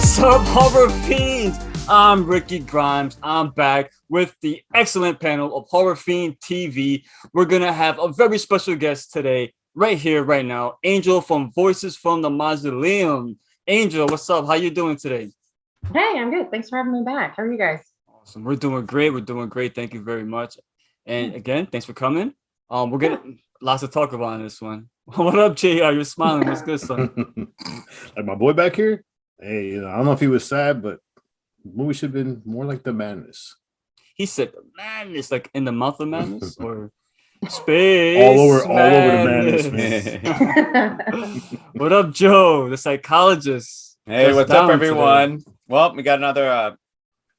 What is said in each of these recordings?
What's up, horror fiends? I'm Ricky Grimes. I'm back with the excellent panel of Horror Fiend TV. We're gonna have a very special guest today, right here, right now. Angel from Voices from the Mausoleum. Angel, what's up? How you doing today? Hey, I'm good. Thanks for having me back. How are you guys? Awesome. We're doing great. We're doing great. Thank you very much. And again, thanks for coming. We're gonna lots to talk about in this one. What up, JR? You're smiling. What's good, son? Like my boy back here. Hey, I don't know if he was sad, but the movie should have been more like The Madness. He said madness, like in the mouth of madness, or space all over the madness, Man. What up, Joe, the psychologist? Hey, what's up, everyone? Today. Well, we got another,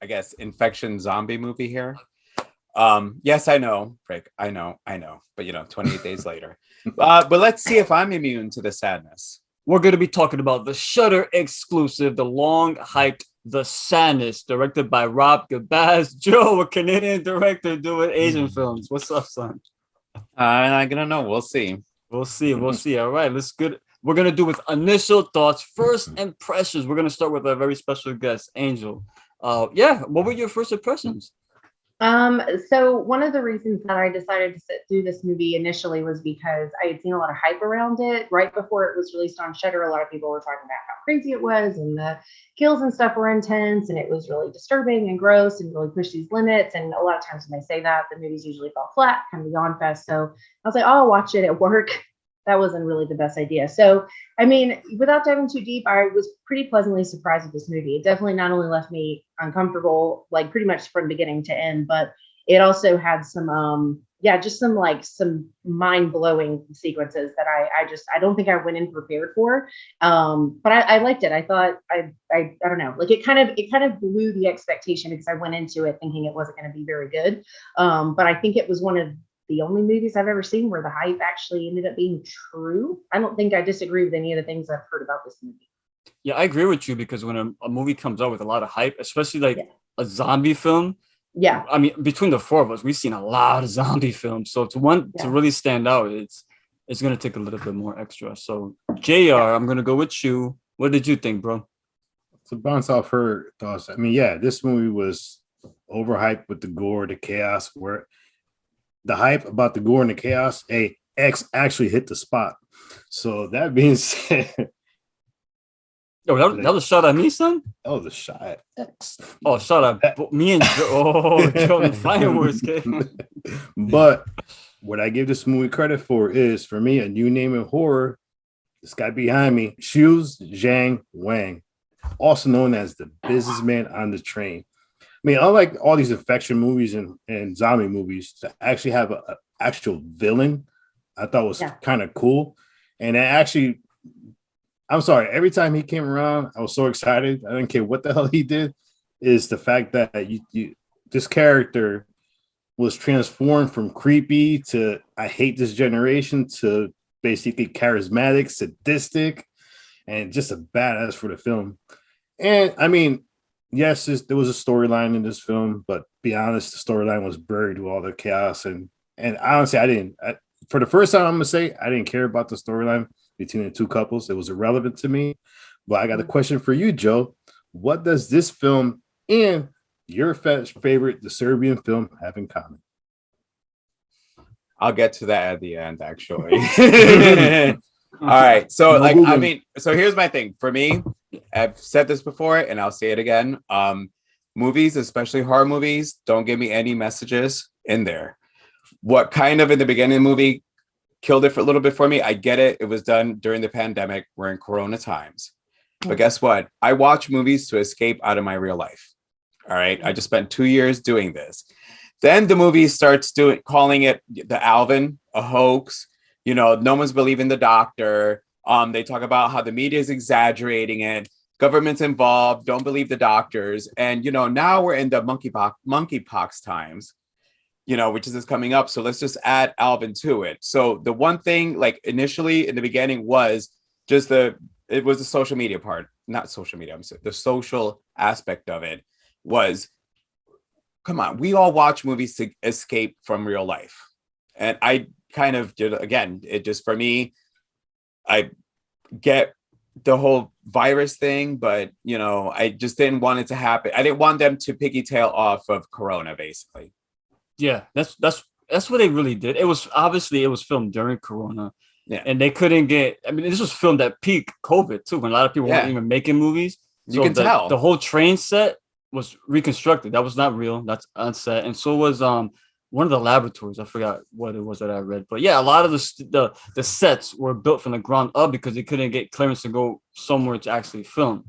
I guess, infection zombie movie here. Yes, I know, Rick. I know. But 28 days later. But let's see if I'm immune to the sadness. We're going to be talking about the Shudder exclusive, the long-hyped The Sadness, directed by ROB JABBAZ. Joe, a Canadian director doing Asian films. What's up, son? I'm gonna know. We'll see. We'll see. All right, let's good. We're gonna do with initial thoughts, first impressions. We're gonna start with a very special guest, Angel. What were your first impressions? So one of the reasons that I decided to sit through this movie initially was because I had seen a lot of hype around it right before it was released on Shudder. A lot of people were talking about how crazy it was, and the kills and stuff were intense, and it was really disturbing and gross and really pushed these limits. And a lot of times when they say that, the movies usually fall flat, kind of yawn fest. So I was like, oh, I'll watch it at work. That wasn't really the best idea. So, I mean, without diving too deep, I was pretty pleasantly surprised with this movie. It definitely not only left me uncomfortable, like pretty much from beginning to end, but it also had some, some mind-blowing sequences that I don't think I went in prepared for. But I liked it. I thought, I don't know, like it kind of blew the expectation because I went into it thinking it wasn't going to be very good. But I think it was one of the only movies I've ever seen where the hype actually ended up being true. I don't think I disagree with any of the things I've heard about this movie. Yeah, I agree with you because when a movie comes out with a lot of hype, especially like a zombie film, I mean, between the four of us, we've seen a lot of zombie films. So to really stand out, it's gonna take a little bit more extra. So JR, I'm gonna go with you. What did you think, bro? To bounce off her thoughts, I mean, this movie was overhyped with the gore, the chaos, where the hype about the gore and the chaos, X actually hit the spot. So that being said, that was a shot at me, son. Oh, the shot at X. Oh, shot at me and Joe. Oh, Joe, fireworks, kid. But what I give this movie credit for is, for me, a new name in horror. This guy behind me, Xu Zhang Wang, also known as the businessman on the train. I mean, unlike all these infection movies and zombie movies, to actually have an actual villain, I thought was kind of cool. And actually, I'm sorry, every time he came around, I was so excited. I didn't care what the hell he did. Is the fact that this character was transformed from creepy to I hate this generation to basically charismatic, sadistic, and just a badass for the film. And I mean, yes, there was a storyline in this film, but be honest, the storyline was buried with all the chaos. And honestly, for the first time, I'm gonna say I didn't care about the storyline between the two couples. It was irrelevant to me. But I got a question for you, Joe. What does this film and your favorite, the Serbian film, have in common? I'll get to that at the end, actually. All right. So, so here's my thing. For me, I've said this before and I'll say it again. Movies, especially horror movies, don't give me any messages in there. What kind of in the beginning of the movie killed it for a little bit for me, I get it. It was done during the pandemic. We're in Corona times. But guess what? I watch movies to escape out of my real life. All right. I just spent 2 years doing this. Then the movie starts calling it the Alvin, a hoax. No one's believing the doctor. They talk about how the media is exaggerating it. Government's involved. Don't believe the doctors. And, now we're in the monkeypox times, which is coming up. So let's just add Alvin to it. So the one thing, like initially in the beginning was just it was the social media part, not social media. I'm sorry, the social aspect of it was, come on, we all watch movies to escape from real life. And I kind of did, again, it just, for me, I get the whole virus thing, but you know, I just didn't want it to happen. I didn't want them to piggy tail off of Corona, basically. Yeah, that's what they really did. It was obviously it was filmed during Corona. Yeah. And they couldn't get, I mean, this was filmed at peak COVID too, when a lot of people weren't even making movies. So you can tell the whole train set was reconstructed. That was not real. That's on set. And so was one of the laboratories. I forgot what it was that I read. But yeah, a lot of the sets were built from the ground up because they couldn't get clearance to go somewhere to actually film.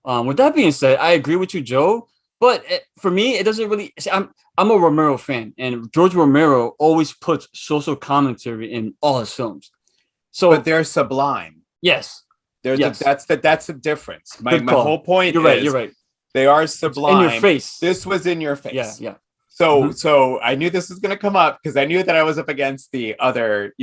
With that being said, I agree with you, Joe. But for me, it doesn't really. I'm a Romero fan, and George Romero always puts social commentary in all his films. So, but they're sublime. Yes, that's the difference. My whole point. You're right. You're right. They are sublime. In your face. This was in your face. Yeah. So I knew this was going to come up because I knew that I was up against the other,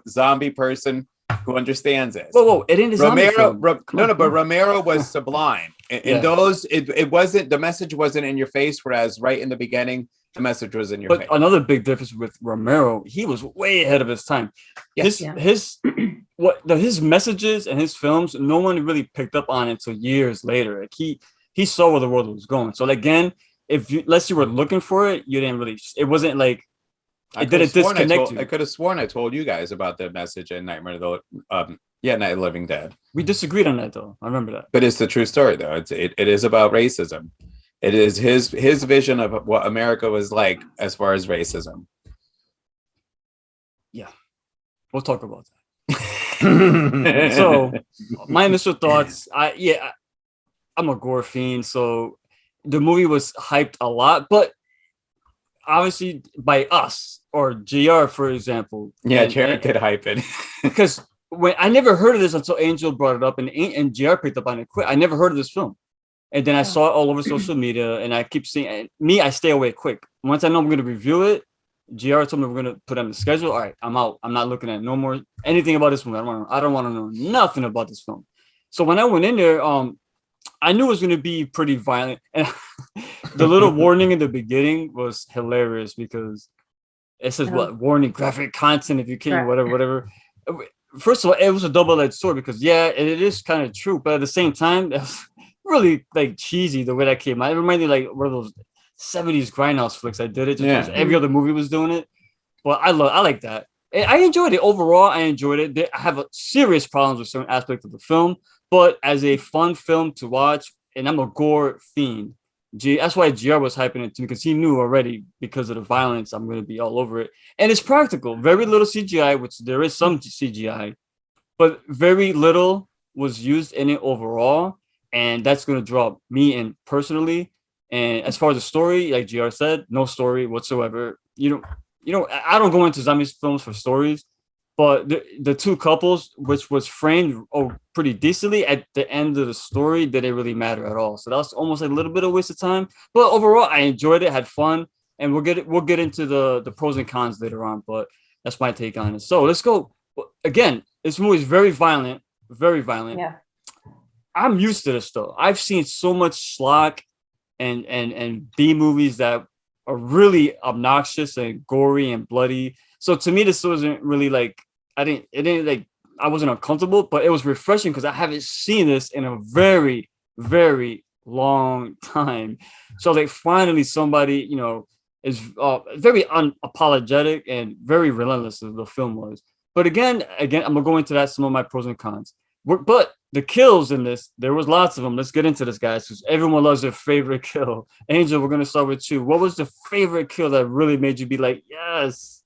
zombie person who understands it. Whoa! It didn't. But Romero was sublime. In those, it wasn't. The message wasn't in your face, whereas right in the beginning, the message was in your face. Another big difference with Romero, he was way ahead of his time. Yes. His messages and his films, no one really picked up on it until years later. Like he saw where the world was going. So again, unless you were looking for it, you didn't really. It wasn't like it didn't disconnect you. I could have sworn I told you guys about the message in Night of the Living Dead. We disagreed on that though. I remember that. But it's the true story though. It is about racism. It is his vision of what America was like as far as racism. Yeah, we'll talk about that. So my initial thoughts, I'm a gore fiend, so the movie was hyped a lot, but obviously by us or GR, for example. Yeah, Jared did hype it. Because when I never heard of this until Angel brought it up and GR picked up on it quick. I never heard of this film. And then I saw it all over social media and I keep seeing I stay away quick. Once I know I'm going to review it, GR told me we're going to put on the schedule. All right, I'm out. I'm not looking at no more anything about this movie. I don't want to know nothing about this film. So when I went in there, I knew it was going to be pretty violent. And the little warning in the beginning was hilarious because it says warning, graphic content if you can't, whatever. First of all, it was a double-edged sword because it is kind of true, but at the same time, it was really like cheesy the way that came out. It reminded me like one of those 70s grindhouse flicks. I did it just because every other movie was doing it. But I like that. I enjoyed it overall. I enjoyed it. I have serious problems with certain aspects of the film, but as a fun film to watch, and I'm a gore fiend. That's why GR was hyping it to me because he knew already because of the violence, I'm going to be all over it. And it's practical. Very little CGI, which there is some CGI, but very little was used in it overall. And that's going to draw me in personally. And as far as the story, like GR said, no story whatsoever. I don't go into zombie films for stories, but the two couples, which was framed pretty decently at the end of the story, didn't really matter at all. So that was almost a little bit of a waste of time. But overall, I enjoyed it, had fun, and we'll get into the pros and cons later on. But that's my take on it. So let's go. Again, this movie is very violent, very violent. Yeah. I'm used to this though. I've seen so much schlock and B movies that are really obnoxious and gory and bloody. So to me, this wasn't really like I wasn't uncomfortable, but it was refreshing because I haven't seen this in a very, very long time. So like finally somebody, is very unapologetic and very relentless as the film was. But again, I'm gonna go into that, some of my pros and cons. But the kills in this, there was lots of them. Let's get into this, guys, because everyone loves their favorite kill. Angel, we're gonna start with you. What was the favorite kill that really made you be like, yes?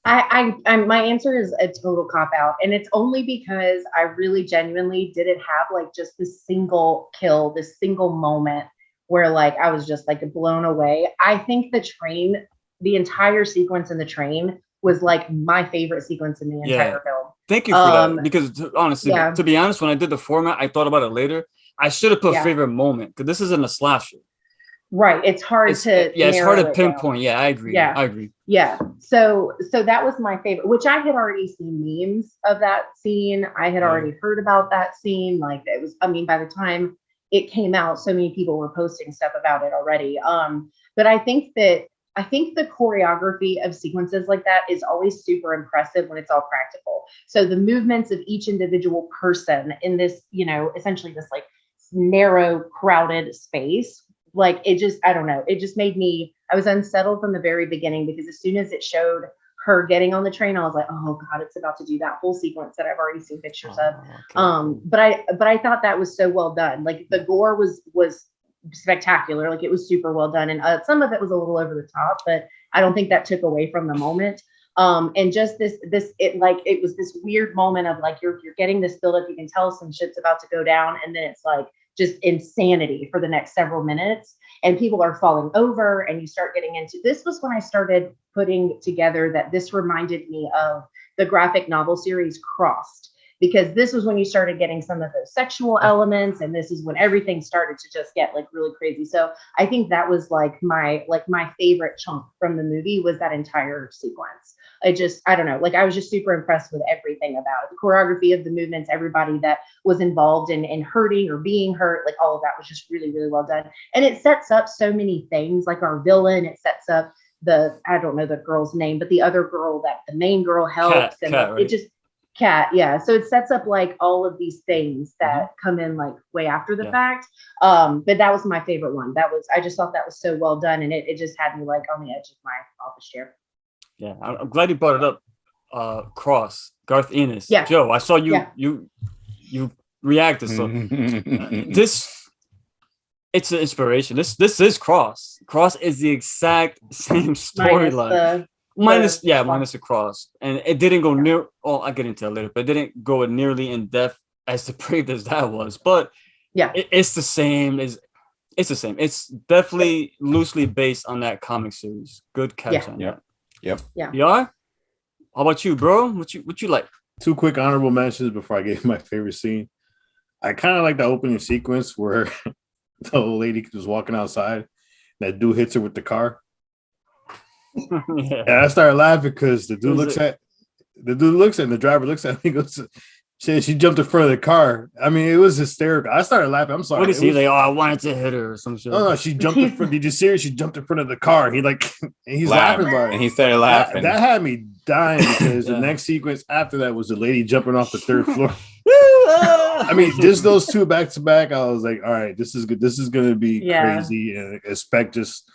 My answer is a total cop out, and it's only because I really genuinely didn't have like just this single kill, this single moment where like I was just like blown away. I think the entire sequence in the train was like my favorite sequence in the entire film. Thank you for that, because honestly, to be honest, when I did the format, I thought about it later. I should have put favorite moment because this isn't a slasher. Right. It's hard to pinpoint. Yeah, I agree. Yeah. I agree. Yeah. So that was my favorite, which I had already seen memes of that scene. I had already heard about that scene. Like it was, by the time it came out, so many people were posting stuff about it already. But I think that I think the choreography of sequences like that is always super impressive when it's all practical. So the movements of each individual person in this, essentially this like narrow, crowded space, like it just, I don't know, it just made me, I was unsettled from the very beginning, because as soon as it showed her getting on the train, I was like, oh God, it's about to do that whole sequence that I've already seen pictures of. Okay. But I thought that was so well done. Like the gore was spectacular. Like it was super well done. And some of it was a little over the top, but I don't think that took away from the moment. And just it was this weird moment of like, you're getting this build up, you can tell some shit's about to go down. And then it's like just insanity for the next several minutes, and people are falling over, and you start getting into, this was when I started putting together that this reminded me of the graphic novel series Crossed, because this was when you started getting some of those sexual elements, and this is when everything started to just get like really crazy. So I think that was like my favorite chunk from the movie was that entire sequence. I don't know, like I was just super impressed with everything about it. The choreography of the movements, everybody that was involved in hurting or being hurt, like all of that was just really, really well done. And it sets up so many things, like our villain, it sets up I don't know the girl's name, but the other girl that the main girl helps, Kat, right? It just Kat, yeah. So it sets up like all of these things that come in like way after the fact. But that was my favorite one. I just thought that was so well done, and it just had me like on the edge of my office chair. Yeah, I'm glad you brought it up. Cross, Garth Ennis. Yeah. Joe, I saw you you reacted. So it's an inspiration. This is Cross. Cross is the exact same storyline. Minus the cross, and it didn't go near. Oh, I'll get into it later, but it didn't go nearly in depth as depraved as that was. But it's the same. It's the same. It's definitely loosely based on that comic series. Good catch on that. Yep. Yeah. How about you, bro? What you like? Two quick honorable mentions before I get my favorite scene. I kind of like the opening sequence where the old lady was walking outside. That dude hits her with the car. And I started laughing because the dude looks at and the driver looks at me and goes, she jumped in front of the car. I mean, it was hysterical. I started laughing. I'm sorry. What is he like? Oh, I wanted to hit her or some shit. No, she jumped in front. Did you see her? She jumped in front of the car. He and he's laughing about it. And he started laughing. That had me dying because the next sequence after that was the lady jumping off the third floor. I mean, just those two back to back. I was like, all right, this is good. This is going to be crazy and expect just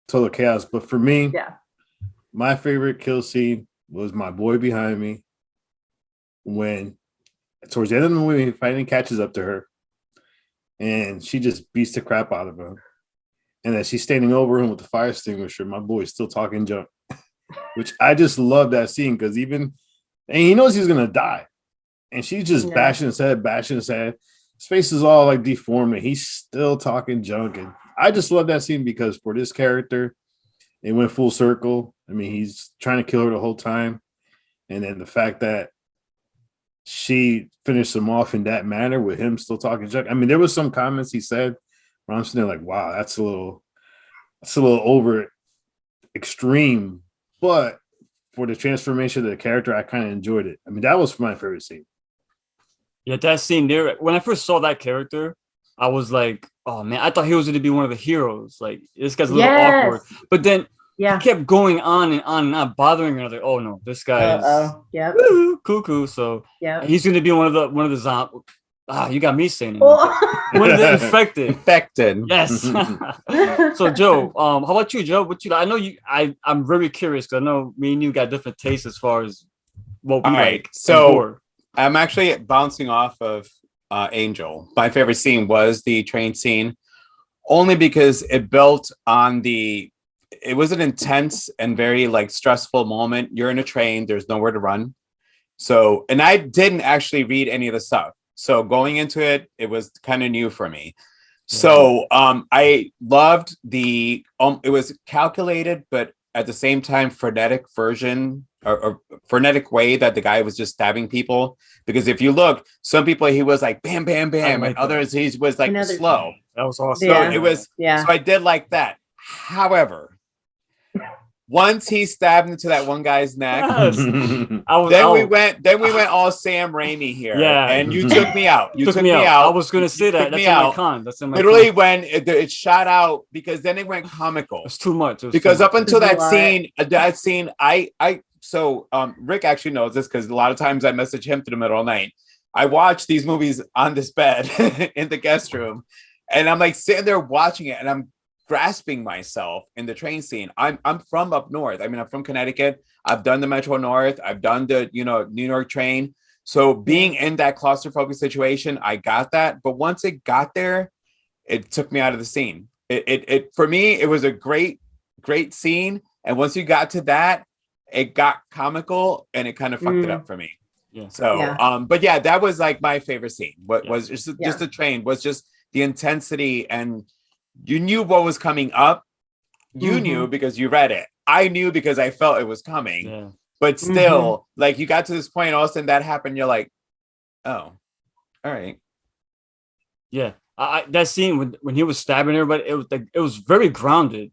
total chaos. But for me, my favorite kill scene was my boy behind me when towards the end of the movie, he finally catches up to her and she just beats the crap out of him. And then she's standing over him with the fire extinguisher. My boy's still talking junk, which I just love that scene because and he knows he's going to die. And she's just bashing his head. His face is all like deformed and he's still talking junk. And I just love that scene because for this character, it went full circle. I mean, he's trying to kill her the whole time. And then the fact that she finished him off in that manner with him still talking junk. I mean, there was some comments he said where I'm sitting there like, wow, that's a little over extreme. But for the transformation of the character, I kind of enjoyed it. I mean, that was my favorite scene. Yeah, that scene there, when I first saw that character, I was like, oh man, I thought he was going to be one of the heroes. Like, this guy's a little awkward. But then he kept going on and on, not bothering her. I was like, oh no, this guy is cuckoo. So he's going to be one of the zombies. You got me saying it. One of the infected. Yes. So Joe, how about you, Joe? What you like? I know you. I'm very curious because I know me and you got different tastes as far as what we like. So I'm actually bouncing off of Angel. My favorite scene was the train scene, only because it built on it was an intense and very like stressful moment. You're in a train, there's nowhere to run. So, and I didn't actually read any of the stuff. So going into it, it was kind of new for me. So I loved it was calculated, but at the same time, frenetic version or frenetic way that the guy was just stabbing people. Because if you look, some people he was like bam, bam, bam, and others he was like slow. That was awesome. So it was so I did like that. However, once he stabbed into that one guy's neck, Yes. we went all Sam Raimi here. Yeah. And you took me out. You took me out. I was gonna say that. That's in my con. That's in my literally con. when it shot out, because then it went comical. It's too much. Because up until that scene, Rick actually knows this because a lot of times I message him through the middle of the night. I watch these movies on this bed in the guest room, and I'm like sitting there watching it, and I'm grasping myself in the train scene. I'm from up north. I mean, I'm from Connecticut. I've done the Metro North. I've done the New York train. So being in that claustrophobic situation, I got that. But once it got there, it took me out of the scene. It for me, it was a great scene. And once you got to that, it got comical and it kind of fucked it up for me. Yeah. So, but yeah, that was like my favorite scene. What was just the train was just the intensity, and you knew what was coming up. You knew because you read it. I knew because I felt it was coming. Yeah. But still, like you got to this point, all of a sudden that happened. You're like, oh, all right. Yeah, that scene when he was stabbing everybody, it was very grounded.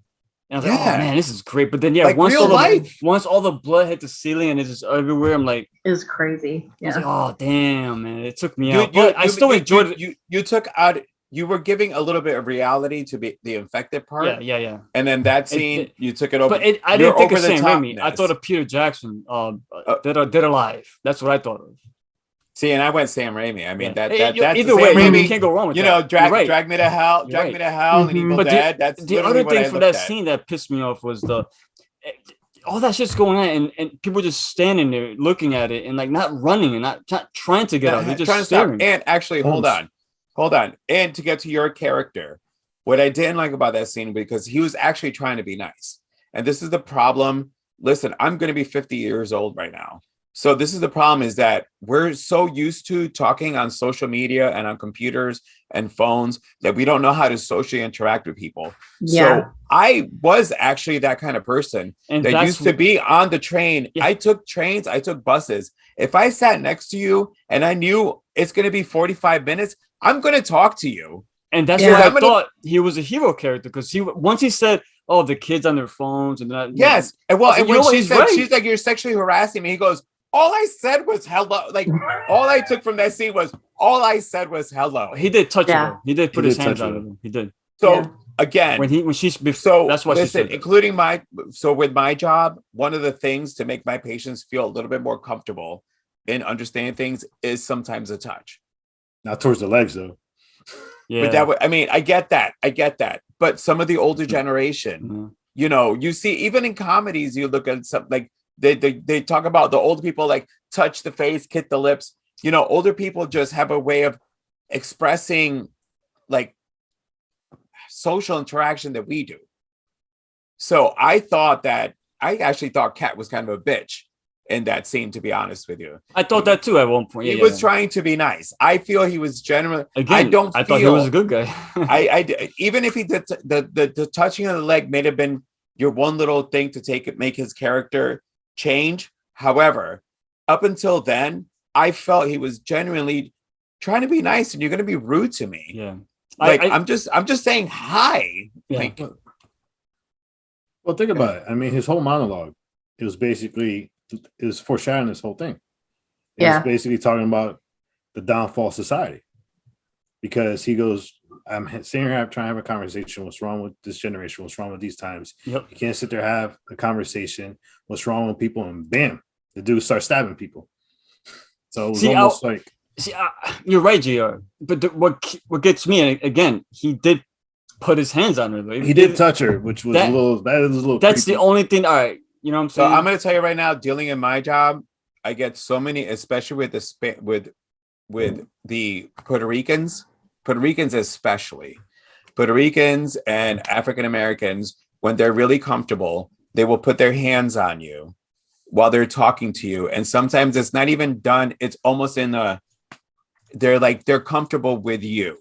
And I was like, oh man, this is great. But then like once all the blood hit the ceiling and it's just everywhere, I'm like, it was crazy. Yeah. I was like, oh damn, man, it took me out. But I still enjoyed it. You took out. You were giving a little bit of reality to the infected part. Yeah. And then that scene, you took it over. But I didn't think of Sam Raimi. I thought of Peter Jackson, Dead Alive. That's what I thought of. See, and I went Sam Raimi. I mean, that's either way, Raimi, you can't go wrong with that. Drag Me to Hell, Drag Me to Hell, and Evil Dead. That's the other thing from that scene that pissed me off was all that shit's going on, and people just standing there looking at it and like not running and not trying to get out. They're just staring. And actually, hold on. And to get to your character, what I didn't like about that scene, because he was actually trying to be nice. And this is the problem. Listen, I'm going to be 50 years old right now. So this is the problem, is that we're so used to talking on social media and on computers and phones that we don't know how to socially interact with people. Yeah. So I was actually that kind of person that used to be on the train. Yeah. I took trains, I took buses. If I sat next to you and I knew it's going to be 45 minutes, I'm going to talk to you. And that's why I thought he was a hero character, because once he said, "Oh, the kids on their phones," and that. Yes, and well, and when she said, she's like, "You're sexually harassing me," he goes, "All I said was hello." Like all I took from that scene was all I said was hello. He did touch her. He did put his hands on her. He did. So again, when she's so that's why she said that. Including with my job, one of the things to make my patients feel a little bit more comfortable in understanding things is sometimes a touch. Not towards the legs though. Yeah. But I get that. But some of the older generation, you see, even in comedies, you look at something like they talk about the older people like touch the face, kiss the lips. Older people just have a way of expressing like social interaction that we do. So I actually thought Kat was kind of a bitch in that scene, to be honest with you. I thought that too at one point. He was trying to be nice. I feel he was generally. Again, I thought he was a good guy. I even if he did the touching of the leg may have been your one little thing to make his character change. However, up until then, I felt he was genuinely trying to be nice, and you're going to be rude to me. Yeah, I'm just saying hi. Yeah. Like, well, think about it. I mean, his whole monologue, it was foreshadowing this whole thing. It was basically talking about the downfall of society, because he goes, I'm sitting here trying to have a conversation. What's wrong with this generation? What's wrong with these times? Yep. You can't sit there and have a conversation. What's wrong with people? And bam, the dude starts stabbing people. So it was almost like. See, you're right, JR. But what gets me, and again, he did put his hands on her. He did touch her, which was a little. That's creepy. the only thing. All right. You know what I'm saying? So I'm going to tell you right now, dealing in my job, I get so many, especially with the Puerto Ricans especially, Puerto Ricans and African Americans, when they're really comfortable, they will put their hands on you while they're talking to you. And sometimes it's not even done. It's almost they're comfortable with you.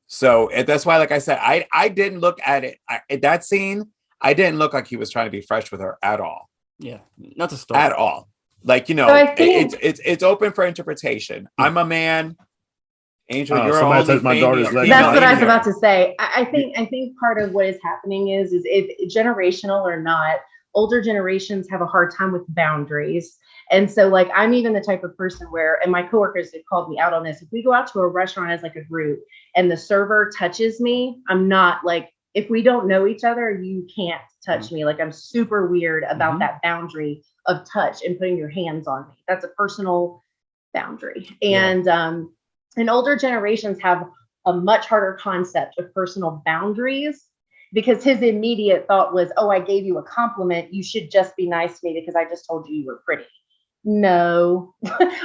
So that's why, like I said, I didn't look at it at that scene. I didn't look like he was trying to be fresh with her at all. Yeah, not to start at all. Like, it's open for interpretation. I'm a man. Angel, you're somebody touched my daughter's leg. That's what I was about to say. I think part of what is happening is if generational or not, older generations have a hard time with boundaries. And so like, I'm even the type of person where, and my coworkers have called me out on this. If we go out to a restaurant as like a group and the server touches me, I'm not like, if we don't know each other, you can't touch me. Like I'm super weird about that boundary of touch and putting your hands on me. That's a personal boundary. And older generations have a much harder concept of personal boundaries, because his immediate thought was, oh, I gave you a compliment, you should just be nice to me because I just told you you were pretty. No.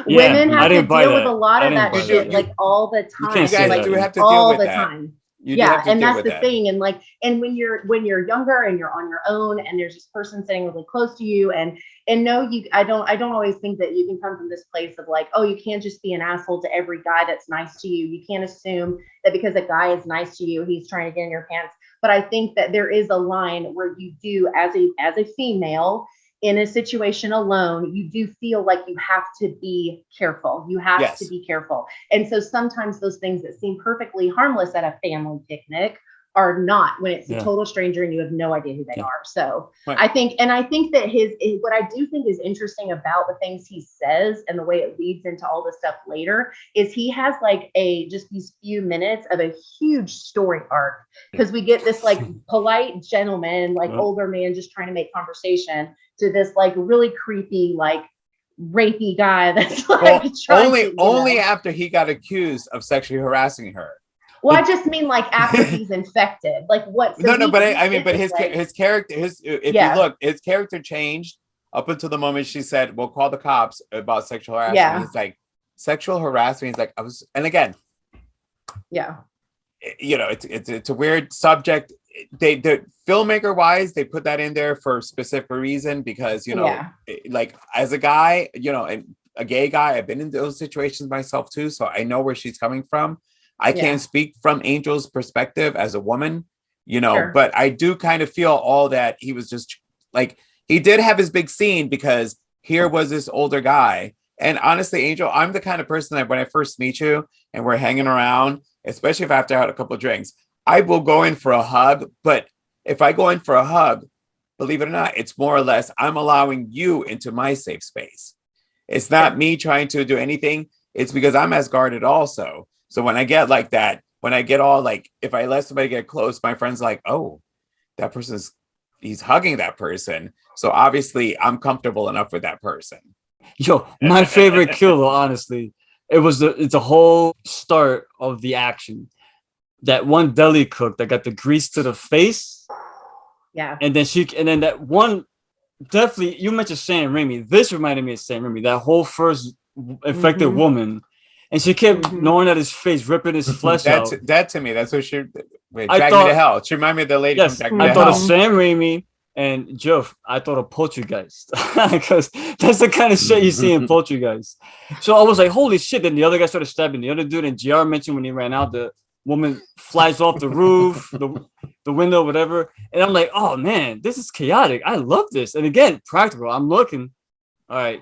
Women have to deal with a lot of that shit like all the time. You guys do have to deal all with the that. time. And that's the thing. And like, and when you're younger and you're on your own and there's this person sitting really close to you, and no, I don't always think that you can come from this place of like, oh, you can't just be an asshole to every guy that's nice to you. You can't assume that because a guy is nice to you, he's trying to get in your pants. But I think that there is a line where you do, as a female in a situation alone, you do feel like you have to be careful. You have to be careful. And so sometimes those things that seem perfectly harmless at a family picnic are not when it's a total stranger and you have no idea who they are. So I think that what I do think is interesting about the things he says and the way it leads into all this stuff later is he has like just these few minutes of a huge story arc, because we get this like polite gentleman, like older man just trying to make conversation, to this like really creepy, like rapey guy that's like only after he got accused of sexually harassing her. Well, I just mean like after he's infected, like what? So but his character, if you look, his character changed up until the moment she said, "We'll call the cops about sexual harassment." Yeah. He's like, sexual harassment. He's like, and again, it's a weird subject. The filmmaker wise, they put that in there for a specific reason because like as a guy, and a gay guy, I've been in those situations myself too, so I know where she's coming from. I can't speak from Angel's perspective as a woman, but I do kind of feel all that he was just like, he did have his big scene because here was this older guy. And honestly, Angel, I'm the kind of person that when I first meet you and we're hanging around, especially if I have to have a couple of drinks, I will go in for a hug. But if I go in for a hug, believe it or not, it's more or less, I'm allowing you into my safe space. It's not me trying to do anything. It's because I'm as guarded also. So when I get like that, when I get all like, if I let somebody get close, my friend's like, oh, that he's hugging that person. So obviously I'm comfortable enough with that person. Yo, my favorite kill though, honestly, it's a whole start of the action. That one deli cook that got the grease to the face. Yeah. And then that one, definitely, you mentioned Sam Raimi. This reminded me of Sam Raimi, that whole first infected woman. And she kept knowing that his face, ripping his flesh out. That to me, that's what she... Wait, Drag Me to Hell. She reminded me of the lady from Drag Me to Hell. I thought of Sam Raimi and Jeff. I thought of Poltergeist. Because that's the kind of shit you see in Poltergeist. So I was like, holy shit. Then the other guy started stabbing the other dude. And JR mentioned when he ran out, the woman flies off the roof, the window, whatever. And I'm like, oh, man, this is chaotic. I love this. And again, practical. I'm looking. All right.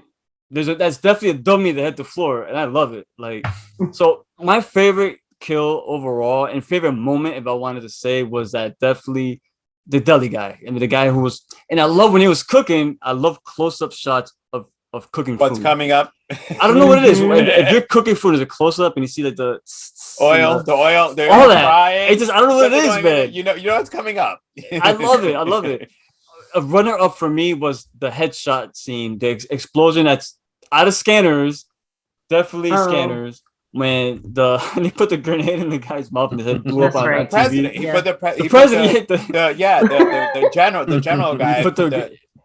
That's definitely a dummy that hit the floor, and I love it. Like, so my favorite kill overall and favorite moment, if I wanted to say, was that definitely the deli guy. And the guy who was, and I love when he was cooking. I love close-up shots of cooking What's food. Coming up? I don't know what it is. If you're cooking food, there's a close-up and you see like the oil, all that. Frying, I don't know what it is, man. You know what's coming up. I love it. A runner-up for me was the headshot scene, the explosion that's out of Scanners, definitely Scanners. When they put the grenade in the guy's mouth and his head blew up on TV. President. He put the president. the general guy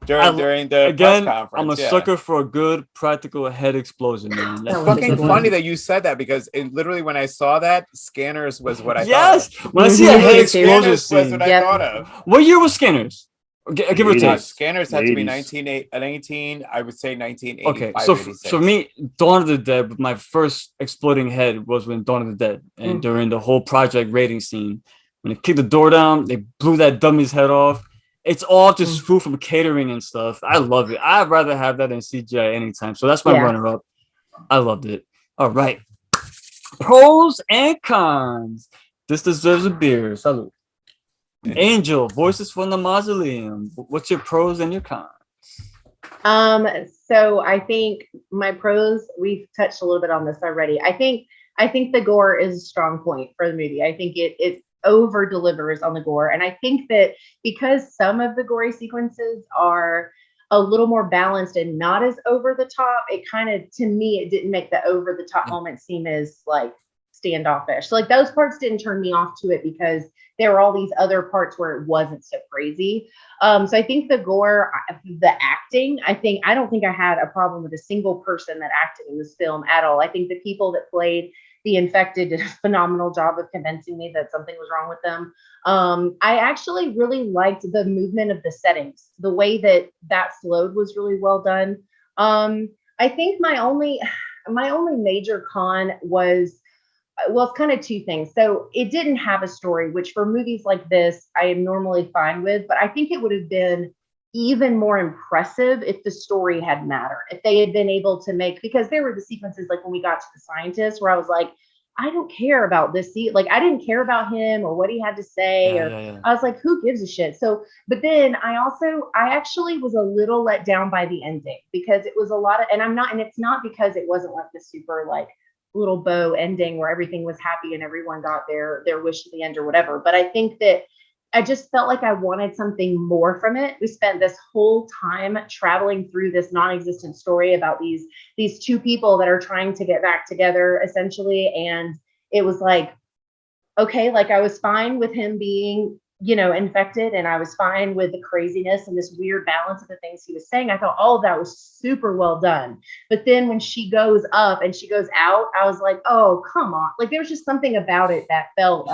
during the again, press conference. I'm a sucker for a good practical head explosion, man. It's fucking funny that you said that because literally when I saw that, Scanners was what I thought of. When I see a head explosion scene, was what I thought of. What year was Scanners? Give or take. Scanners had to be 19, I would say 1985. Okay, so for me, Dawn of the Dead, my first exploding head was when Dawn of the Dead, and during the whole project rating scene, when they kicked the door down, they blew that dummy's head off. It's all just food from catering and stuff. I love it. I'd rather have that than CGI anytime. So that's my runner-up. I loved it. All right, pros and cons. This deserves a beer. Salud. Angel, Voices from the Mausoleum. What's your pros and your cons? So I think my pros, we've touched a little bit on this already. I think the gore is a strong point for the movie. I think it over delivers on the gore. And I think that because some of the gory sequences are a little more balanced and not as over the top, it kind of, to me, it didn't make the over the top moment seem as like standoffish. So like those parts didn't turn me off to it because there were all these other parts where it wasn't so crazy. So I think the gore, the acting, I don't think I had a problem with a single person that acted in this film at all. I think the people that played the infected did a phenomenal job of convincing me that something was wrong with them. I actually really liked the movement of the settings. The way that flowed was really well done. I think my only major con was, well, it's kind of two things. So it didn't have a story, which for movies like this, I am normally fine with, but I think it would have been even more impressive if the story had mattered, if they had been able to make, because there were the sequences like when we got to the scientist where I was like, I don't care about this. Like, I didn't care about him or what he had to say. I was like, who gives a shit? So, but then I actually was a little let down by the ending because it was a lot of, and it's not because it wasn't like the super like little bow ending where everything was happy and everyone got their wish at the end or whatever. But I think that I just felt like I wanted something more from it. We spent this whole time traveling through this non-existent story about these two people that are trying to get back together essentially. And it was like, okay, like I was fine with him being, infected, and I was fine with the craziness and this weird balance of the things he was saying. I thought all of that was super well done. But then when she goes up and she goes out, I was like, oh, come on. Like there was just something about it that felt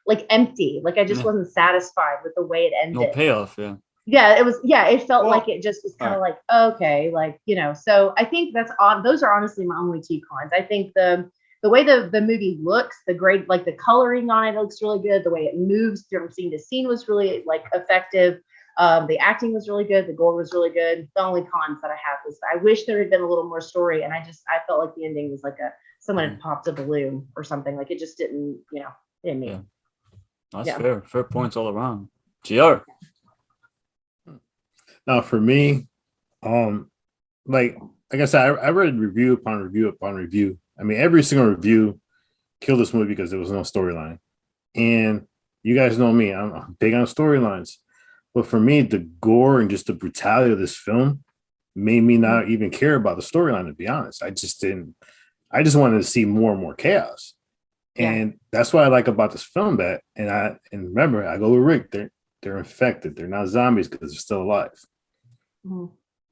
like empty. Like I just wasn't satisfied with the way it ended. No payoff, it felt like it just was kind of like, okay, like, so I think those are honestly my only two cons. I think the way the movie looks, the great, like the coloring on it looks really good. The way it moves from scene to scene was really like effective. The acting was really good. The gore was really good. The only cons that I have was I wish there had been a little more story. And I felt like the ending was like someone had popped a balloon or something. Like it just didn't, didn't mean. That's fair points all around. GR. Now for me, like I said, I read review upon review upon review. I mean, every single review killed this movie because there was no storyline. And you guys know me, I'm big on storylines. But for me, the gore and just the brutality of this film made me not even care about the storyline, to be honest. I just wanted to see more and more chaos. And that's what I like about this film. That and remember, I go with Rick. They're infected. They're not zombies because they're still alive.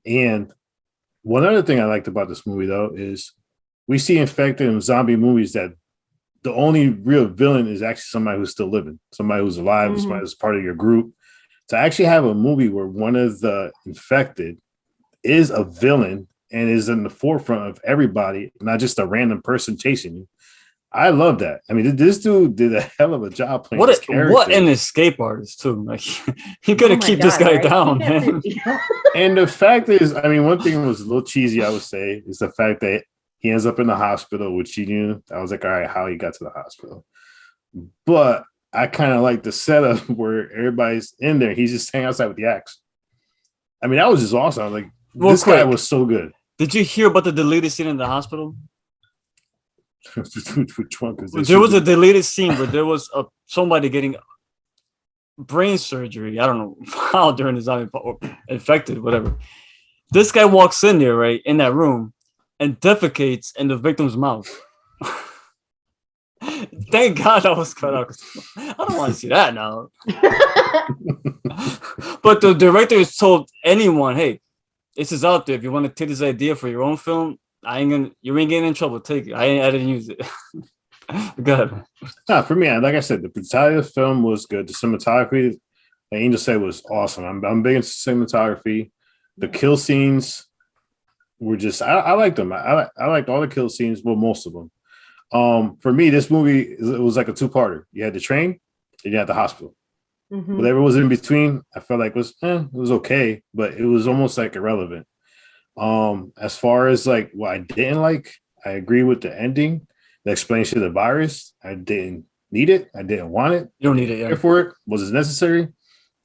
And one other thing I liked about this movie, though, is we see infected and zombie movies that the only real villain is actually somebody who's still living, somebody who's alive, somebody who's part of your group. To actually have a movie where one of the infected is a villain and is in the forefront of everybody, not just a random person chasing you. I love that. I mean, this dude did a hell of a job playing this character. What an escape artist too. Like he could keep this guy down, man. And the fact is, I mean, one thing was a little cheesy, I would say, is the fact that he ends up in the hospital, which he knew. I was like, all right, how he got to the hospital. But I kind of like the setup where everybody's in there. He's just hanging outside with the axe. I mean, that was just awesome. I was like, this guy was so good. Did you hear about the deleted scene in the hospital? Which one? There was a deleted scene where there was somebody getting brain surgery. I don't know how during the zombie or infected, whatever. This guy walks in there, right, in that room, and defecates in the victim's mouth. Thank God that was cut out. I don't want to see that now. But the director has told anyone, hey, this is out there. If you want to take this idea for your own film, you ain't getting in trouble. Take it. I didn't use it. Go ahead. Nah, for me, like I said, the brutality of the film was good. The cinematography, like Angel said, was awesome. I'm big into cinematography. The kill scenes were just I liked them. I liked all the kill scenes, well, most of them. For me, this movie, it was like a two-parter. You had the train, and you had the hospital. Whatever was in between, I felt like it was okay, but it was almost like irrelevant. As far as like what I didn't like, I agree with the ending, the explanation of the virus. I didn't need it. I didn't want it. You don't need it. Yeah. For it, was it necessary?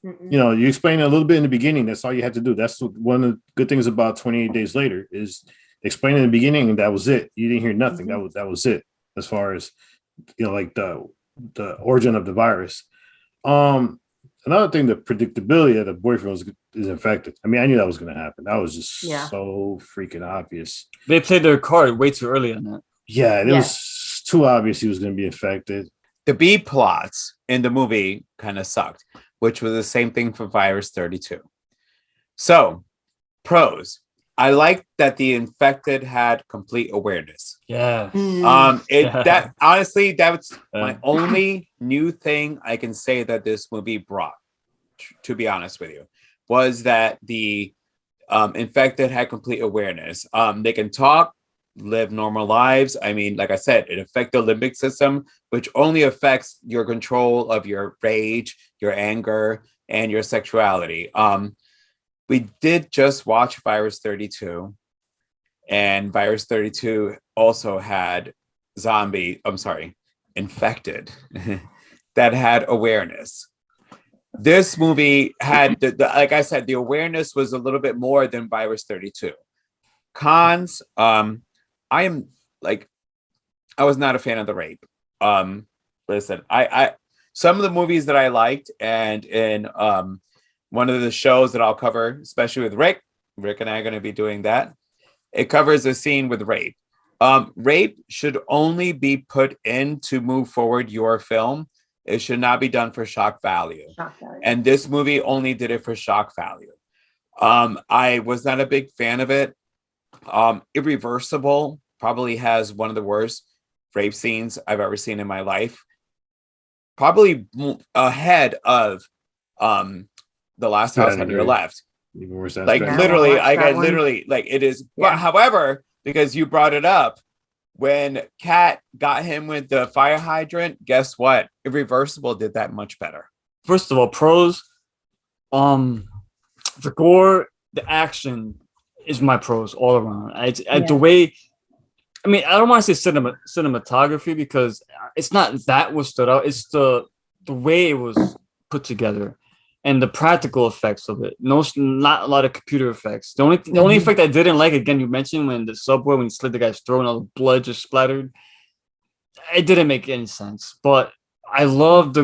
You know, you explained a little bit in the beginning. That's all you had to do. That's one of the good things about 28 Days Later is explain in the beginning, and that was it. You didn't hear nothing. That was it as far as like the origin of the virus. Another thing, the predictability of the boyfriend is infected. I mean, I knew that was going to happen. That was just so freaking obvious. They played their card way too early on that. Yeah, it was too obvious he was going to be infected. The B plots in the movie kind of sucked, which was the same thing for Virus 32. So, pros. I like that the infected had complete awareness. Yeah. That honestly, that's my only new thing I can say that this movie brought, to be honest with you, was that the infected had complete awareness. They can talk, live normal lives. I mean, like I said, it affects the limbic system, which only affects your control of your rage, your anger, and your sexuality. We did just watch Virus 32, and Virus 32 also had infected that had awareness. This movie had, like I said, the awareness was a little bit more than Virus 32. Cons, I was not a fan of the rape. Listen, I some of the movies that I liked, and in one of the shows that I'll cover, especially with Rick and I are going to be doing that. It covers a scene with rape. Rape should only be put in to move forward your film. It should not be done for shock value. And this movie only did it for shock value. I was not a big fan of it. Irreversible probably has one of the worst rape scenes I've ever seen in my life. Probably ahead of The Last House on Your Left. Even worse than literally, it is. Yeah. But, however, because you brought it up, when Kat got him with the fire hydrant, guess what? Irreversible did that much better. First of all, pros. The gore, the action is my pros all around. The way, I mean, I don't want to say cinematography because it's not that what stood out. It's the way it was put together. And the practical effects of it. Not a lot of computer effects. The only effect I didn't like, again, you mentioned when the subway, when he slit the guy's throat and all the blood just splattered. It didn't make any sense. But I love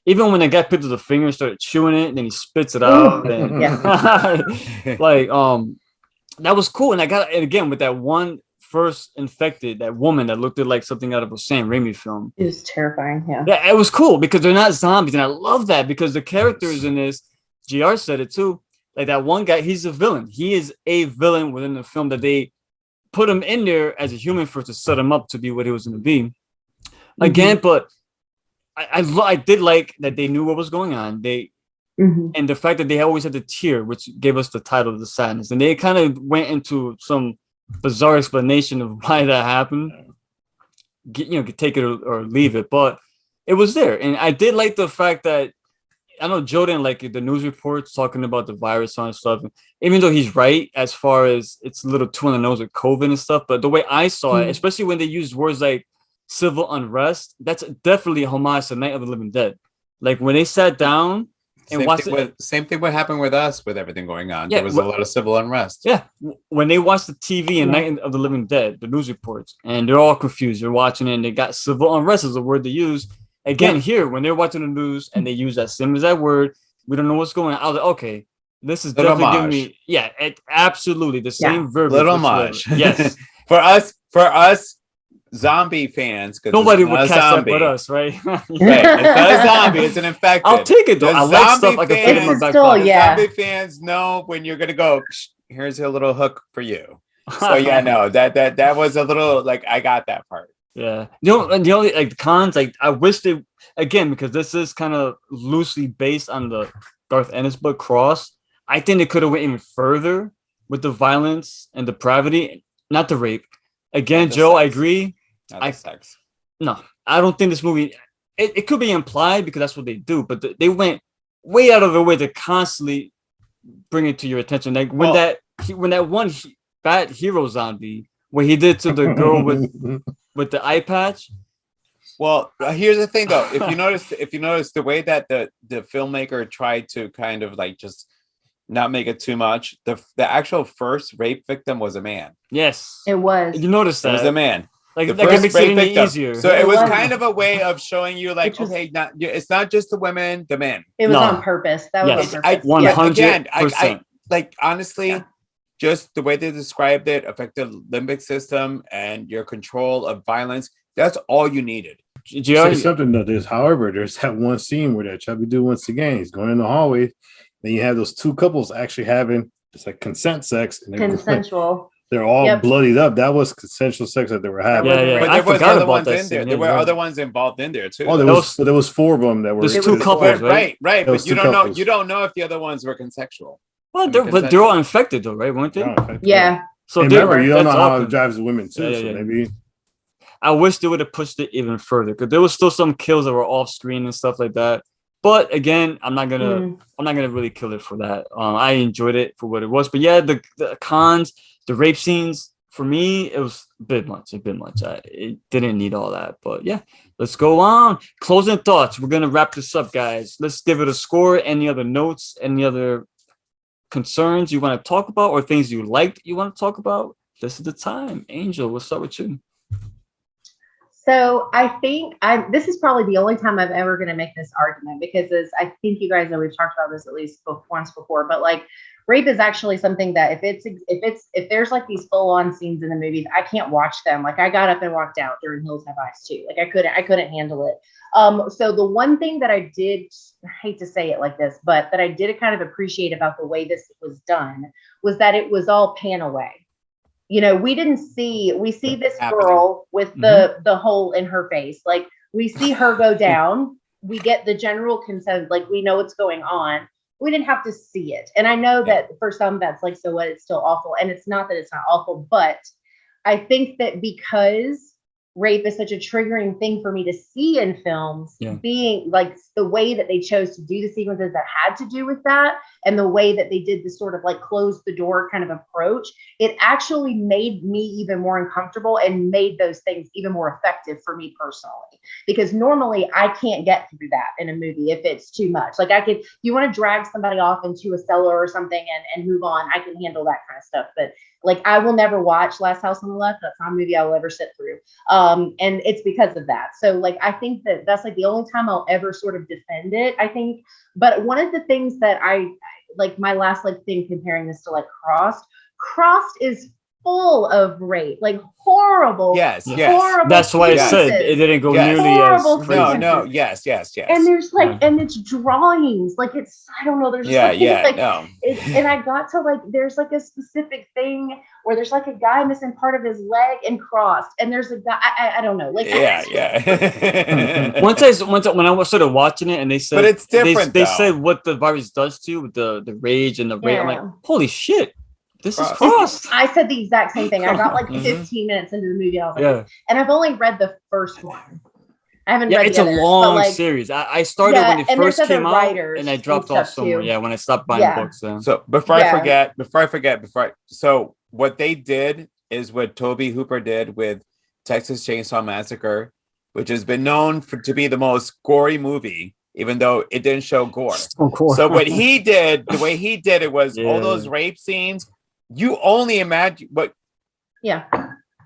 even when the guy picked up the finger and started chewing it, and then he spits it out. And, that was cool. And I got it again with that one first infected, that woman that looked like something out of a Sam Raimi film. It was terrifying. Yeah, it was cool because they're not zombies, and I love that because the characters in this, GR said it too. Like that one guy, he's a villain. He is a villain within the film that they put him in there as a human first to set him up to be what he was going to be. Again, but I did like that they knew what was going on. And the fact that they always had the tear, which gave us the title of The Sadness, and they kind of went into some bizarre explanation of why that happened. Take it or leave it, but it was there. And I did like the fact that I know Joe didn't like it, the news reports talking about the virus and stuff, even though he's right as far as it's a little too on the nose with COVID and stuff. But the way I saw it, especially when they use words like civil unrest, that's definitely a homage to Night of the Living Dead. Like when they sat down and watched it. Same thing what happened with us with everything going on. There was a lot of civil unrest. Yeah. When they watched the TV and Night of the Living Dead, the news reports, and they're all confused. They're watching it and they got civil unrest as a word they use. Again, here, when they're watching the news and they use that same as that word, we don't know what's going on. I was like, okay, this is definitely giving me, absolutely the same verbiage. Little homage. Yes. For us, zombie fans, nobody would catch that but us, right? Right. It's not a zombie, it's an infected. I'll take it though. I like stuff I can fit in my back pocket. Zombie fans know when you're gonna go, here's a little hook for you. So no, that was a little like I got that part. Yeah. The only like cons, like I wish they again, because this is kind of loosely based on the Garth Ennis book Cross. I think they could have went even further with the violence and depravity, not the rape. Again, Joe, I agree. Sex. No, I don't think this movie. It could be implied because that's what they do, but they went way out of their way to constantly bring it to your attention. Like when that one bad hero zombie, what he did to the girl with the eye patch, Well, here's the thing though. If you notice the way that the filmmaker tried to kind of like just not make it too much, the actual first rape victim was a man. Yes, it was. You noticed that it was a man. Like the that first makes it rape victim. easier. So it was kind of a way of showing you like, okay, it's not just the women, the men. It was on purpose. That was on purpose. 100%. I like honestly, just the way they described it affected limbic system and your control of violence. That's all you needed. Say something though. There's that one scene where that chubby dude once again he's going in the hallway. Then you have those two couples actually having just like consent sex and consensual. They're all bloodied up. That was consensual sex that they were having. Yeah. But there was other ones in there. There were other ones involved in there too. Oh, there was 4 of them that were. There's 2 couples, right? But you don't know. You don't know if the other ones were consensual. Well, they're all infected though, right? Weren't they? Yeah. So remember, you don't know how it drives the women too. So maybe. I wish they would have pushed it even further because there was still some kills that were off screen and stuff like that. But again, I'm not gonna really kill it for that. I enjoyed it for what it was. But yeah, the cons, the rape scenes, for me, it was a bit much. It didn't need all that. But yeah, let's go on. Closing thoughts. We're gonna wrap this up, guys. Let's give it a score. Any other notes? Any other concerns you want to talk about or things you liked you want to talk about? This is the time. Angel, we'll start with you. So I think this is probably the only time I'm ever going to make this argument because I think you guys know we've talked about this at least once before, but like rape is actually something that if there's like these full on scenes in the movies, I can't watch them. Like I got up and walked out during Hills Have Eyes too. Like I couldn't handle it. So the one thing that I hate to say it like this, but that I did kind of appreciate about the way this was done was that it was all pan away. You know, we see this girl with the hole in her face. Like we see her go down. We get the general consent. Like we know what's going on. We didn't have to see it. And I know that for some that's like, so what, it's still awful. And it's not that it's not awful, but I think that because rape is such a triggering thing for me to see in films, being like the way that they chose to do the sequences that had to do with that and the way that they did this sort of like close the door kind of approach, it actually made me even more uncomfortable and made those things even more effective for me personally. Because normally I can't get through that in a movie if it's too much. Like you want to drag somebody off into a cellar or something and move on, I can handle that kind of stuff. But like I will never watch Last House on the Left. That's not a movie I will ever sit through. And it's because of that. So like, I think that's like the only time I'll ever sort of defend it, I think. But one of the things that I like my last like thing comparing this to like Crossed is full of rape, like horrible. Yes. Horrible. That's why I said it didn't go nearly as crazy. No. Yes. And there's like, and it's drawings. Like it's, I don't know. There's and I got to like, there's like a specific thing where there's like a guy missing part of his leg and Crossed, and there's a guy. I don't know. Like when I started watching it, and they said, but it's different. They said what the virus does to you with the rage and the rape. I'm like, holy shit. This is Crossed. I said the exact same thing. I got like 15 minutes into the movie. And I was like, and I've only read the first one. I haven't read it's the others, a long like, series. I started when it first came out and I dropped off somewhere. Too. Yeah, when I stopped buying books. So before I forget, so what they did is what Tobe Hooper did with Texas Chainsaw Massacre, which has been known to be the most gory movie, even though it didn't show gore. So what he did, the way he did it was all those rape scenes. You only imagine what. Yeah.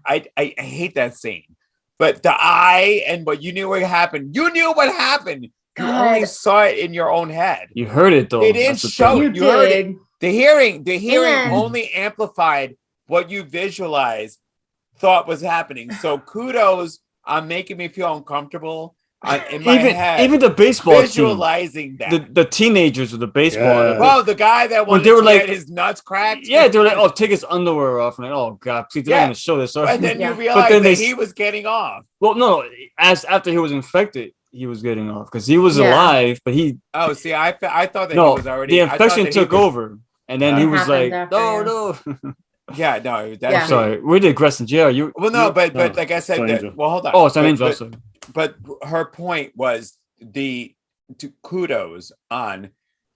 I hate that scene, but the eye and what you knew what happened. You knew what happened. You only saw it in your own head. You heard it though. They didn't show it. You heard it. The hearing only amplified what you visualized, thought was happening. So kudos on making me feel uncomfortable. In my head, even the baseball visualizing team, that the teenagers with the baseball. Well, the guy that wanted to get his nuts cracked. Yeah, they were like, "Oh, take his underwear off." And like, "Oh God, please, they're not going to show this." And then you realize that he was getting off. Well, no, after he was infected, he was getting off because he was alive, but he. Oh, see, I thought that he was already. The infection took over, and then he was like, "No." Yeah, no. I'm sorry, we're digressing. JR, you. Well, no, but like I said, hold on. Oh, it's an Angel. But her point was kudos on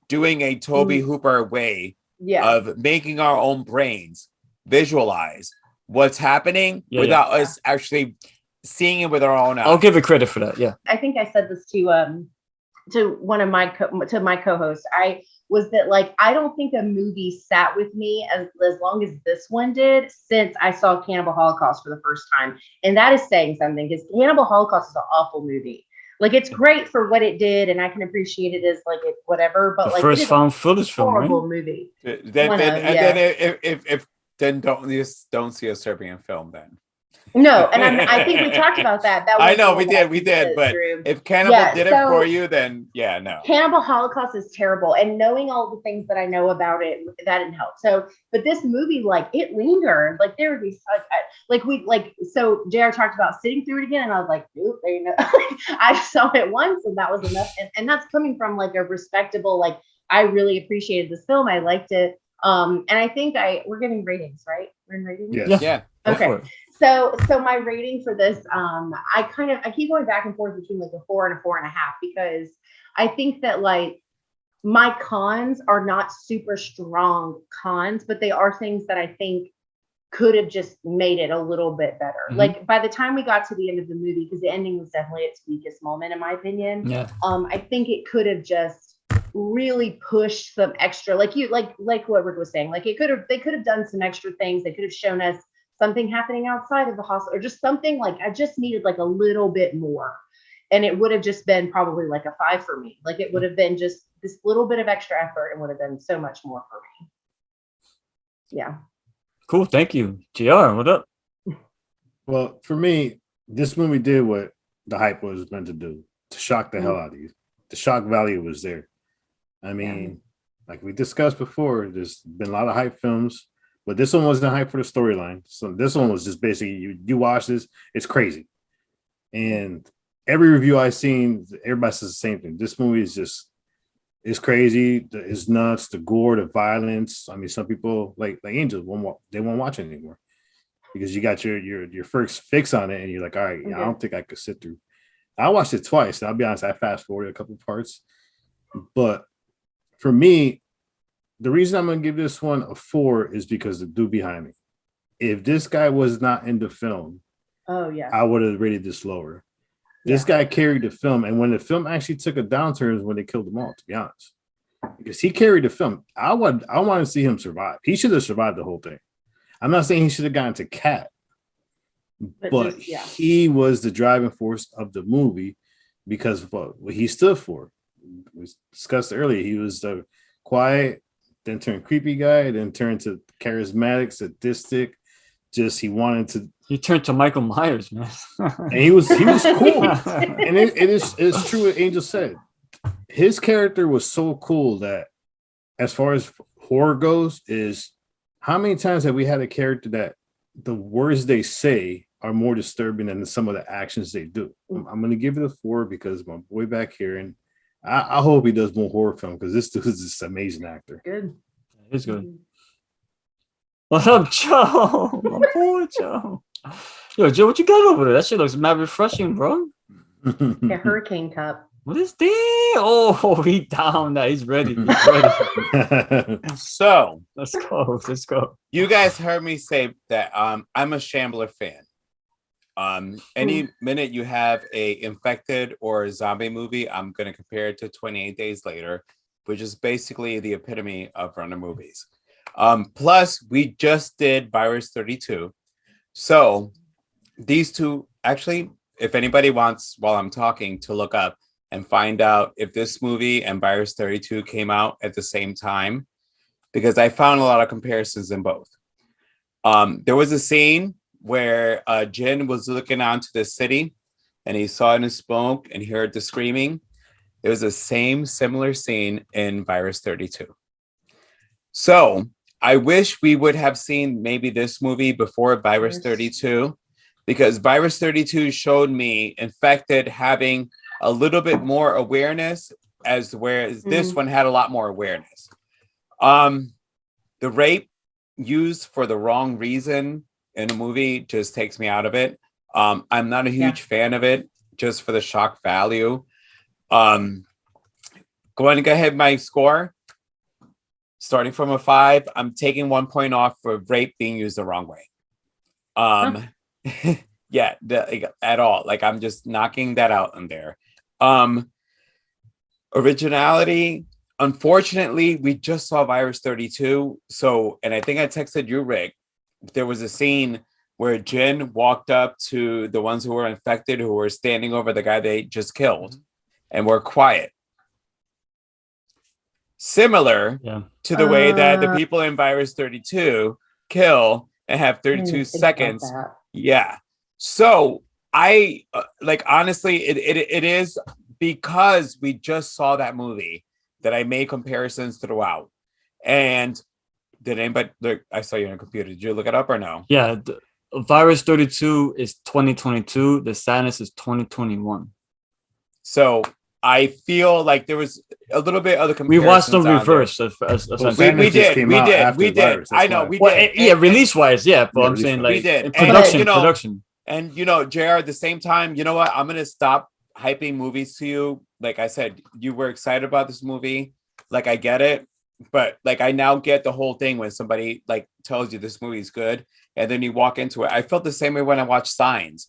doing a Tobe Hooper way of making our own brains visualize what's happening without us actually seeing it with our own eyes. I'll give it credit for that. Yeah. I think I said this to one of my co-hosts. I was that like, I don't think a movie sat with me as long as this one did since I saw Cannibal Holocaust for the first time. And that is saying something, because Cannibal Holocaust is an awful movie. Like, it's great for what it did, and I can appreciate it as like whatever. But the like, first found footage film, horrible right? movie. Then don't see a Serbian film then. No, and I think we talked about that. I know we did, but if Cannibal did it for you, then no. Cannibal Holocaust is terrible, and knowing all the things that I know about it, that didn't help. So, but this movie, like, it lingered. Like, there would be so JR talked about sitting through it again, and I was like, nope, there you go. I saw it once, and that was enough. And that's coming from like a respectable, like, I really appreciated this film. I liked it. And I think we're giving ratings, right? We're in ratings. Yes. Yeah. Okay. So my rating for this, I keep going back and forth between like a 4 and a 4.5, because I think that like my cons are not super strong cons, but they are things that I think could have just made it a little bit better. Mm-hmm. Like, by the time we got to the end of the movie, because the ending was definitely its weakest moment in my opinion. Yeah. I think it could have just really pushed some extra, like what Rick was saying, like they could have done some extra things. They could have shown us something happening outside of the hospital, or just something. Like, I just needed like a little bit more, and it would have just been probably like a 5 for me. Like, it would have been just this little bit of extra effort and would have been so much more for me. Yeah. Cool. Thank you. JR, what up? Well, for me, this movie did what the hype was meant to do, to shock the hell out of you. The shock value was there. I mean, like we discussed before, there's been a lot of hype films, but this one wasn't hype for the storyline. So this one was just basically, you watch this, it's crazy. And every review I've seen, everybody says the same thing. This movie is just, it's crazy. It's nuts. The gore, the violence. I mean, some people like Angel they won't watch it anymore because you got your first fix on it, and you're like, all right, I don't think I could sit through. I watched it twice. I'll be honest, I fast forwarded a couple parts, but for me, the reason I'm gonna give this one a 4 is because the dude behind me. If this guy was not in the film, I would have rated this lower. This guy carried the film, and when the film actually took a downturn is when they killed them all, to be honest. Because he carried the film. I want to see him survive. He should have survived the whole thing. I'm not saying he should have gotten to Cat, but he was the driving force of the movie because of what he stood for. We discussed earlier, he was the quiet, then turned creepy guy, then turned to charismatic, sadistic. He turned to Michael Myers, man. And he was cool. And it's true what Angel said. His character was so cool that, as far as horror goes, is how many times have we had a character that the words they say are more disturbing than some of the actions they do? I'm gonna give it a 4 because my boy back here, and I hope he does more horror film because this dude is just an amazing actor. Good. He's good. What up, Joe? My boy, Joe. Yo, Joe, what you got over there? That shit looks mad refreshing, bro. A hurricane cup. What is this? Oh, he down now. He's ready. He's ready. So let's go. You guys heard me say that I'm a Shambler fan. Any minute you have a infected or a zombie movie, I'm gonna compare it to 28 Days Later, which is basically the epitome of runner movies. Plus, we just did Virus 32. So these two, actually, if anybody wants, while I'm talking, to look up and find out if this movie and Virus 32 came out at the same time, because I found a lot of comparisons in both. There was a scene where Jin was looking onto the city and he saw in the smoke and he heard the screaming. There was the same similar scene in Virus 32. So I wish we would have seen maybe this movie before Virus 32, because Virus 32 showed me infected having a little bit more awareness, whereas this one had a lot more awareness. The rape used for the wrong reason in a movie just takes me out of it. I'm not a huge fan of it, just for the shock value. Going to go ahead my score. Starting from a 5, I'm taking 1 point off for rape being used the wrong way. Yeah, at all. Like, I'm just knocking that out in there. Originality. Unfortunately, we just saw Virus 32. So, and I think I texted you, Rick. There was a scene where Jin walked up to the ones who were infected, who were standing over the guy they just killed, and were quiet. Similar to the way that the people in Virus 32 kill and have 32 seconds. Yeah. So I like, honestly, it is because we just saw that movie that I made comparisons throughout. And did anybody look? I saw you on a computer. Did you look it up or no? Yeah. Virus 32 is 2022. The Sadness is 2021. So I feel like there was a little bit of the comparison. We watched them reverse. We did. I know we did. Yeah, release wise, yeah. But I'm saying like production. And JR, at the same time, you know what? I'm gonna stop hyping movies to you. Like I said, you were excited about this movie. Like, I get it, but like, I now get the whole thing when somebody like tells you this movie is good, and then you walk into it. I felt the same way when I watched Signs.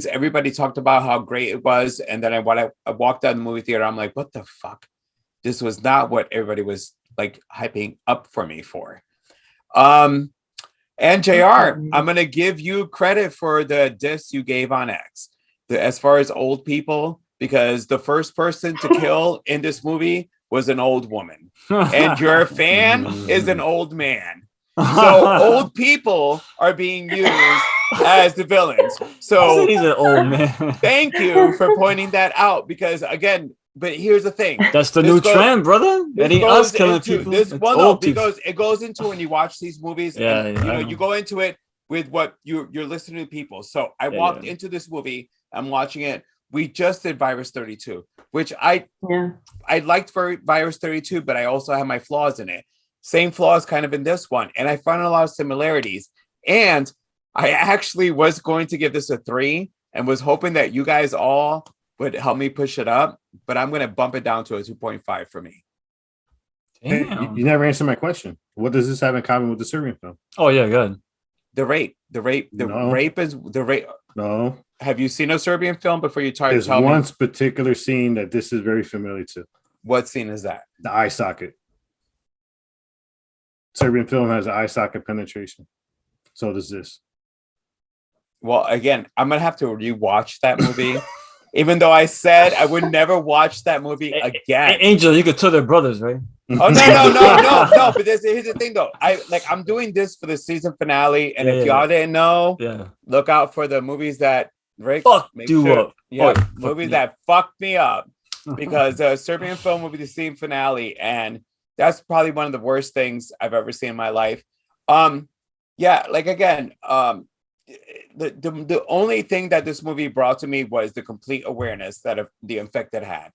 Everybody talked about how great it was, and then I walked out of the movie theater, I'm like, what the fuck? This was not what everybody was like hyping up for me for. And JR, I'm gonna give you credit for the diss you gave on X. As far as old people, because the first person to kill in this movie was an old woman, and your fan is an old man. So old people are being used as the villains. So he's an old man. Thank you for pointing that out, because again, but here's the thing. That's the new trend, brother. That ain't us killing people. Because it goes into when you watch these movies. You go into it with what you're listening to people. So I walked into this movie. I'm watching it. We just did Virus 32, which I liked for Virus 32, but I also have my flaws in it. Same flaws kind of in this one. And I found a lot of similarities. And I actually was going to give this a 3 and was hoping that you guys all would help me push it up, but I'm going to bump it down to a 2.5 for me. Damn. You never answered my question. What does this have in common with the Serbian film? Oh yeah, good. The rape is the rape. No. Have you seen a Serbian film before you tell me? There's one particular scene that this is very familiar to. What scene is that? The eye socket. Serbian film has an eye socket penetration. So does this. Well, again, I'm going to have to rewatch that movie. Even though I said I would never watch that movie again. Angel, you could tell they're brothers, right? Oh no! But here's the thing, though. I'm doing this for the season finale, and if y'all didn't know, look out for the movies that fucked you up. Yeah, movies that fucked me up, because the Serbian film will be the season finale, and that's probably one of the worst things I've ever seen in my life. The only thing that this movie brought to me was the complete awareness that the infected had.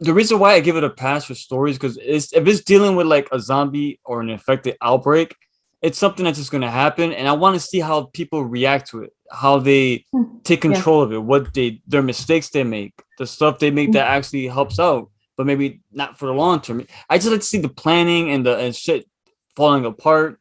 The reason why I give it a pass for stories, because if it's dealing with like a zombie or an infected outbreak, it's something that's just going to happen, and I want to see how people react to it, how they take control of it, their mistakes they make, the stuff they make that actually helps out, but maybe not for the long term. I just like to see the planning and shit falling apart,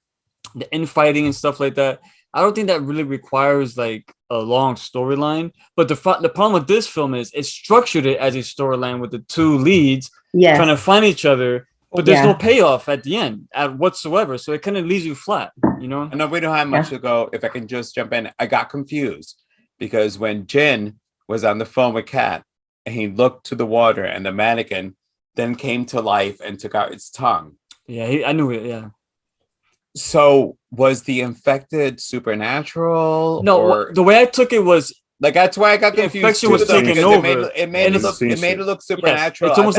the infighting and stuff like that. I don't think that really requires like a long storyline. But the problem with this film is it structured it as a storyline with the two leads trying to find each other, but there's no payoff at the end whatsoever. So it kind of leaves you flat, you know? I know we don't have much to go. If I can just jump in, I got confused because when Jin was on the phone with Kat and he looked to the water and the mannequin then came to life and took out its tongue. Yeah, I knew it. Yeah. So was the infected supernatural? No, the way I took it was like that's why I got confused. Infection was taking over. It made it look supernatural. Yes, it's almost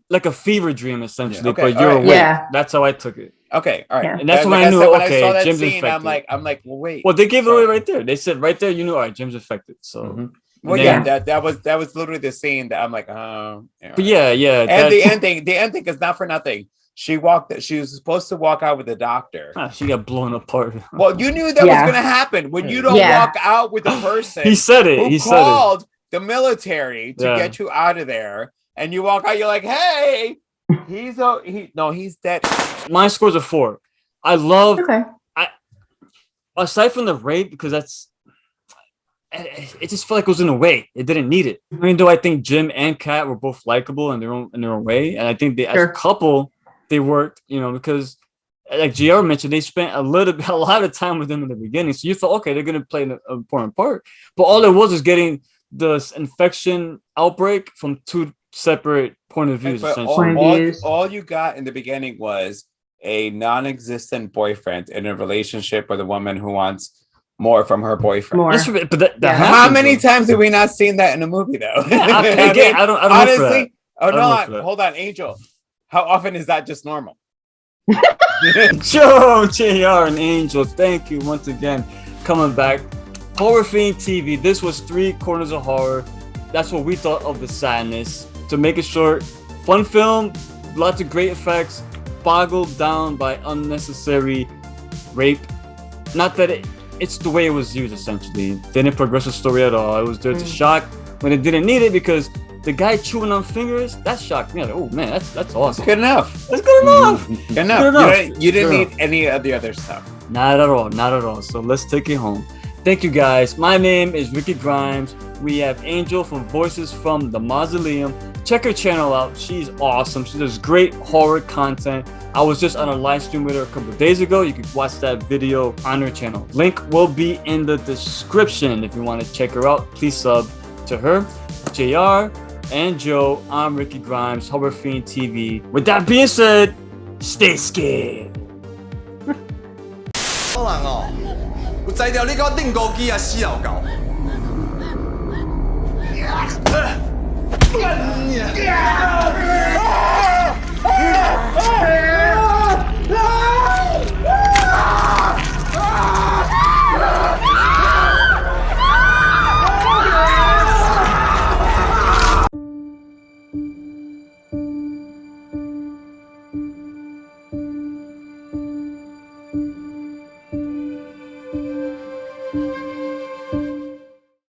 like a fever dream essentially, okay, but you're awake. Yeah. That's how I took it. Okay, all right. Yeah. And that's when I knew. When okay, I saw that Jim's scene, infected. I'm like, well, wait. Well, they gave it away right there. They said right there, you knew, all right, Jim's infected. So. Well, yeah, that was literally the scene that I'm like, oh. But yeah. And the ending is not for nothing. She was supposed to walk out with the doctor. She got blown apart. Well, you knew that was going to happen when you don't walk out with the person. He said it. He called the military to get you out of there, and you walk out. You're like, hey, he's dead. My score's a 4. I love. Okay. Aside from the rape, because it just felt like it was in a way. It didn't need it. Even though I think Jim and Kat were both likable in their own way, and I think they as a couple they worked, you know, because like JR mentioned, they spent a lot of time with them in the beginning. So you thought, okay, they're gonna play an important part, but all it was getting the infection outbreak from two separate point of views. All you got in the beginning was a non-existent boyfriend in a relationship with a woman who wants more from her boyfriend. But how many times have we not seen that in a movie though? I don't honestly. Hold on, Angel. How often is that just normal? Joe, JR, and Angel, thank you once again coming back. Horror Fiend TV. This was 3 Corners of Horror. That's what we thought of the sadness. To make it short, fun film, lots of great effects, boggled down by unnecessary rape. Not that it's the way it was used, essentially. Didn't progress the story at all. It was there to shock when it didn't need it, because the guy chewing on fingers, that shocked me. Like, oh man, that's awesome. Good enough. That's good enough. Good enough. You didn't need any of the other stuff. Not at all. So let's take it home. Thank you guys. My name is Ricky Grimes. We have Angel from Voices from the Mausoleum. Check her channel out. She's awesome. She does great horror content. I was just on a live stream with her a couple of days ago. You can watch that video on her channel. Link will be in the description if you want to check her out. Please sub to her. JR and Joe, I'm Ricky Grimes, Horror Fiend TV. With that being said, stay scared. 可能哦，有宰掉你個釘孤機啊死老狗！